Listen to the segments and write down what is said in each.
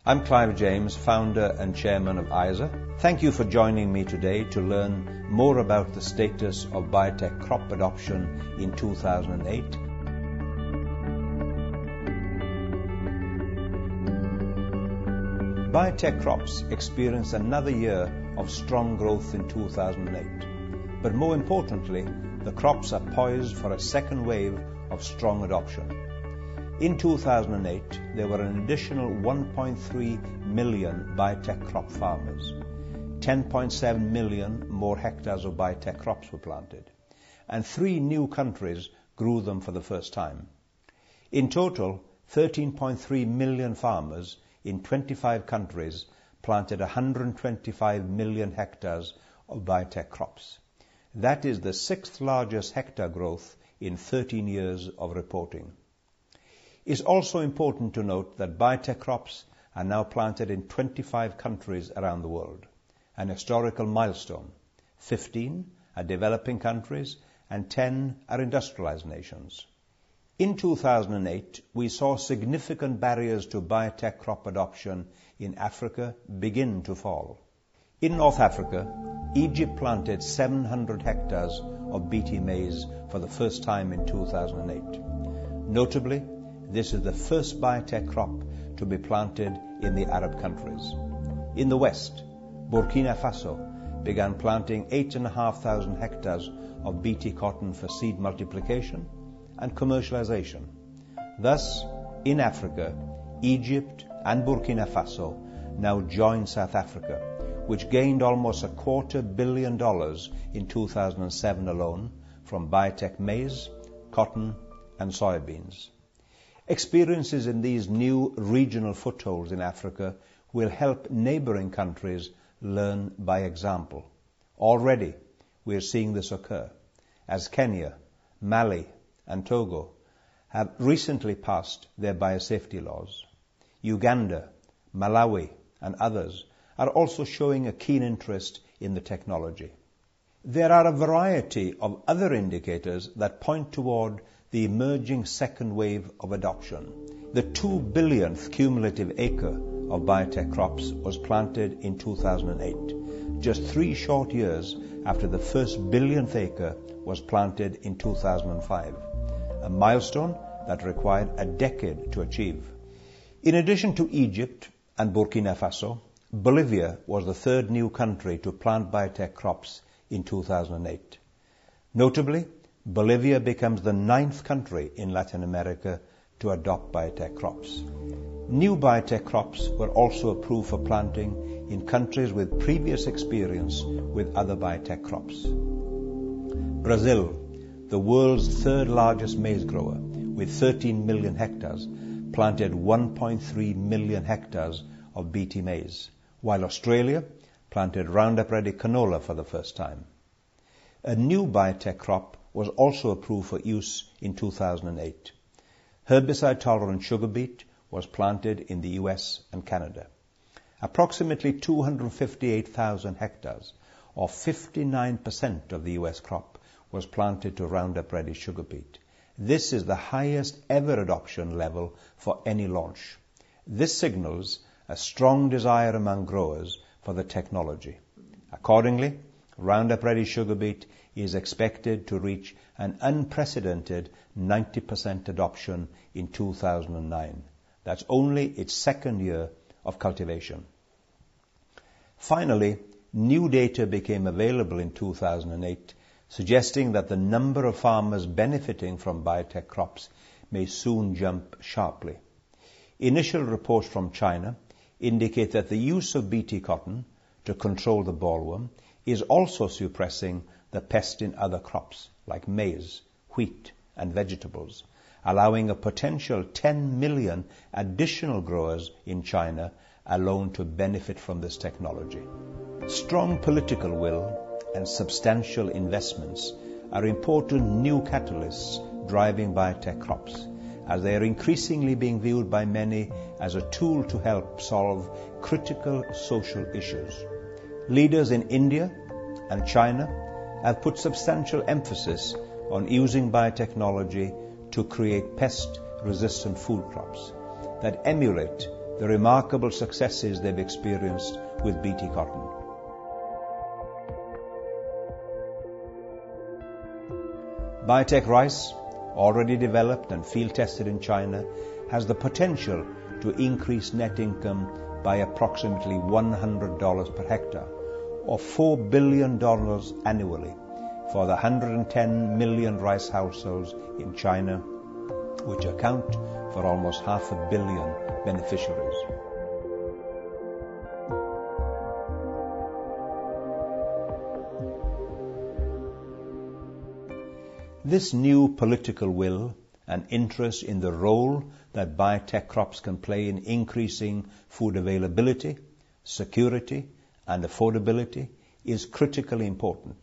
I'm Clive James, founder and chairman of ISAAA. Thank you for joining me today to learn more about the status of biotech crop adoption in 2008. Biotech crops experienced another year of strong growth in 2008. But more importantly, the crops are poised for a second wave of strong adoption. In 2008, there were an additional 1.3 million biotech crop farmers. 10.7 million more hectares of biotech crops were planted, and 3 new countries grew them for the first time. In total, 13.3 million farmers in 25 countries planted 125 million hectares of biotech crops. That is the 6th largest hectare growth in 13 years of reporting. It's also important to note that biotech crops are now planted in 25 countries around the world, an historical milestone. 15 are developing countries and 10 are industrialized nations. In 2008, we saw significant barriers to biotech crop adoption in Africa begin to fall. In North Africa, Egypt planted 700 hectares of Bt maize for the first time in 2008. Notably, this is the first biotech crop to be planted in the Arab countries. In the West, Burkina Faso began planting 8,500 hectares of Bt cotton for seed multiplication and commercialization. Thus, in Africa, Egypt and Burkina Faso now join South Africa, which gained almost $250 million in 2007 alone from biotech maize, cotton, and soybeans. Experiences in these new regional footholds in Africa will help neighboring countries learn by example. Already, we are seeing this occur, as Kenya, Mali, and Togo have recently passed their biosafety laws. Uganda, Malawi, and others are also showing a keen interest in the technology. There are a variety of other indicators that point toward the emerging second wave of adoption. The 2 billionth cumulative acre of biotech crops was planted in 2008, just 3 short years after the first billionth acre was planted in 2005, a milestone that required a decade to achieve. In addition to Egypt and Burkina Faso, Bolivia was the 3rd new country to plant biotech crops in 2008. Notably, Bolivia becomes the 9th country in Latin America to adopt biotech crops. New biotech crops were also approved for planting in countries with previous experience with other biotech crops. Brazil, the world's 3rd largest maize grower with 13 million hectares, planted 1.3 million hectares of Bt maize, while Australia planted Roundup Ready canola for the first time. A new biotech crop was also approved for use in 2008. Herbicide-tolerant sugar beet was planted in the US and Canada. Approximately 258,000 hectares, or 59% of the US crop, was planted to Roundup Ready sugar beet. This is the highest ever adoption level for any launch. This signals a strong desire among growers for the technology. Accordingly, Roundup Ready sugar beet is expected to reach an unprecedented 90% adoption in 2009. That's only its 2nd year of cultivation. Finally, new data became available in 2008, suggesting that the number of farmers benefiting from biotech crops may soon jump sharply. Initial reports from China indicate that the use of Bt cotton to control the bollworm is also suppressing the pest in other crops like maize, wheat, and vegetables, allowing a potential 10 million additional growers in China alone to benefit from this technology. Strong political will and substantial investments are important new catalysts driving biotech crops, as they are increasingly being viewed by many as a tool to help solve critical social issues. Leaders in India and China have put substantial emphasis on using biotechnology to create pest-resistant food crops that emulate the remarkable successes they've experienced with BT cotton. Biotech rice, already developed and field tested in China, has the potential to increase net income by approximately $100 per hectare, or $4 billion annually for the 110 million rice households in China, which account for almost 500 million beneficiaries. This new political will and interest in the role that biotech crops can play in increasing food availability, security, and affordability is critically important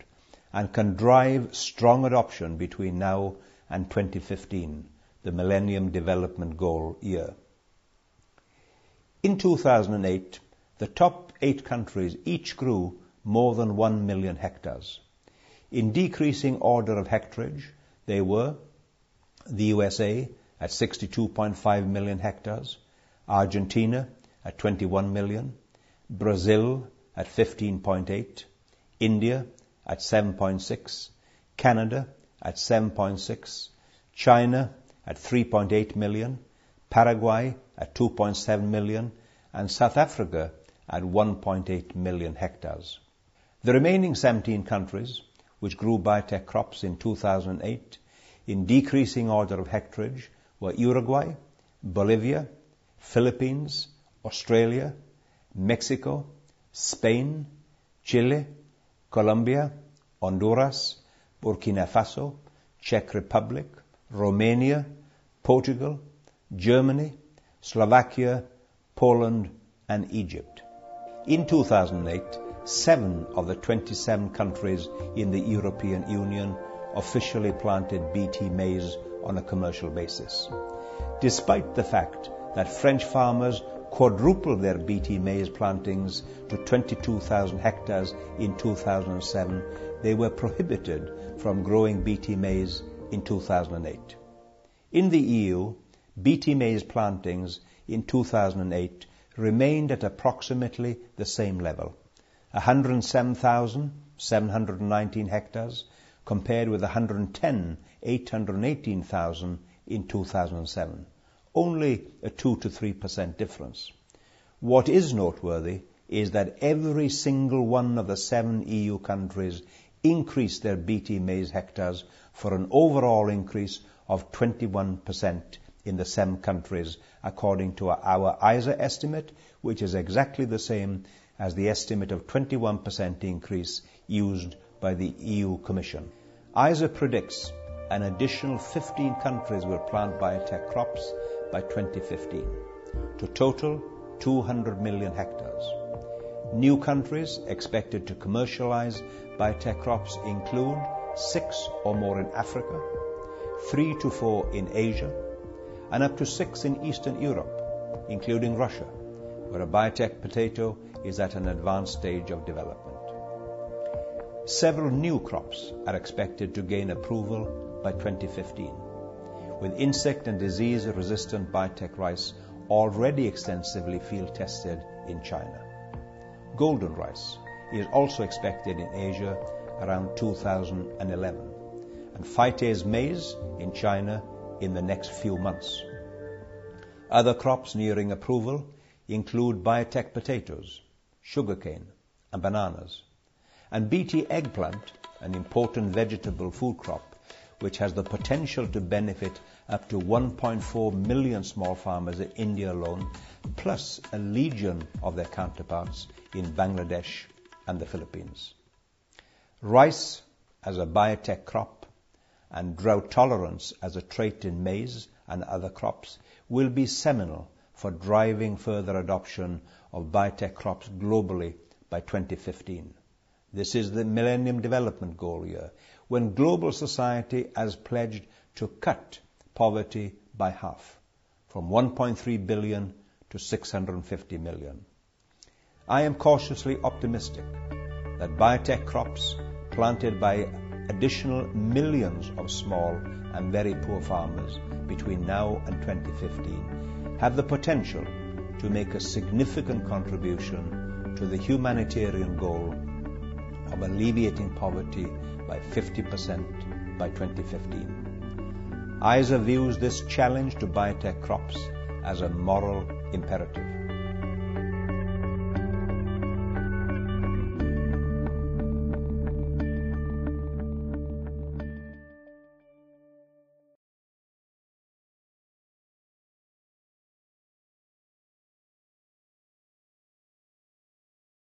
and can drive strong adoption between now and 2015, the Millennium Development Goal year. In 2008, the top 8 countries each grew more than 1 million hectares. In decreasing order of hectarage, they were the USA at 62.5 million hectares, Argentina at 21 million, Brazil at 15.8, India at 7.6, Canada at 7.6, China at 3.8 million, Paraguay at 2.7 million, and South Africa at 1.8 million hectares. The remaining 17 countries, which grew biotech crops in 2008, in decreasing order of hectarage, were Uruguay, Bolivia, Philippines, Australia, Mexico, Spain, Chile, Colombia, Honduras, Burkina Faso, Czech Republic, Romania, Portugal, Germany, Slovakia, Poland, and Egypt. In 2008, 7 of the 27 countries in the European Union officially planted BT maize on a commercial basis. Despite the fact that French farmers quadrupled their BT maize plantings to 22,000 hectares in 2007, they were prohibited from growing BT maize in 2008. In the EU, BT maize plantings in 2008 remained at approximately the same level, 107,719 hectares, compared with 110,818,000 in 2007, only a 2 to 3% difference. What is noteworthy is that every single one of the 7 EU countries increased their BT maize hectares for an overall increase of 21% in the 7 countries, according to our ISAAA estimate, which is exactly the same as the estimate of 21% increase used by the EU Commission. ISAAA predicts an additional 15 countries will plant biotech crops by 2015, to total 200 million hectares. New countries expected to commercialize biotech crops include 6 or more in Africa, 3 to 4 in Asia, and up to 6 in Eastern Europe, including Russia, where a biotech potato is at an advanced stage of development. Several new crops are expected to gain approval by 2015, with insect and disease-resistant biotech rice already extensively field tested in China. Golden rice is also expected in Asia around 2011, and phytase maize in China in the next few months. Other crops nearing approval include biotech potatoes, sugarcane, and bananas, and BT eggplant, an important vegetable food crop which has the potential to benefit up to 1.4 million small farmers in India alone, plus a legion of their counterparts in Bangladesh and the Philippines. Rice as a biotech crop and drought tolerance as a trait in maize and other crops will be seminal for driving further adoption of biotech crops globally by 2015. This is the Millennium Development Goal year, when global society has pledged to cut poverty by half, from 1.3 billion to 650 million. I am cautiously optimistic that biotech crops planted by additional millions of small and very poor farmers between now and 2015 have the potential to make a significant contribution to the humanitarian goal of alleviating poverty by 50% by 2015. ISAAA views this challenge to biotech crops as a moral imperative.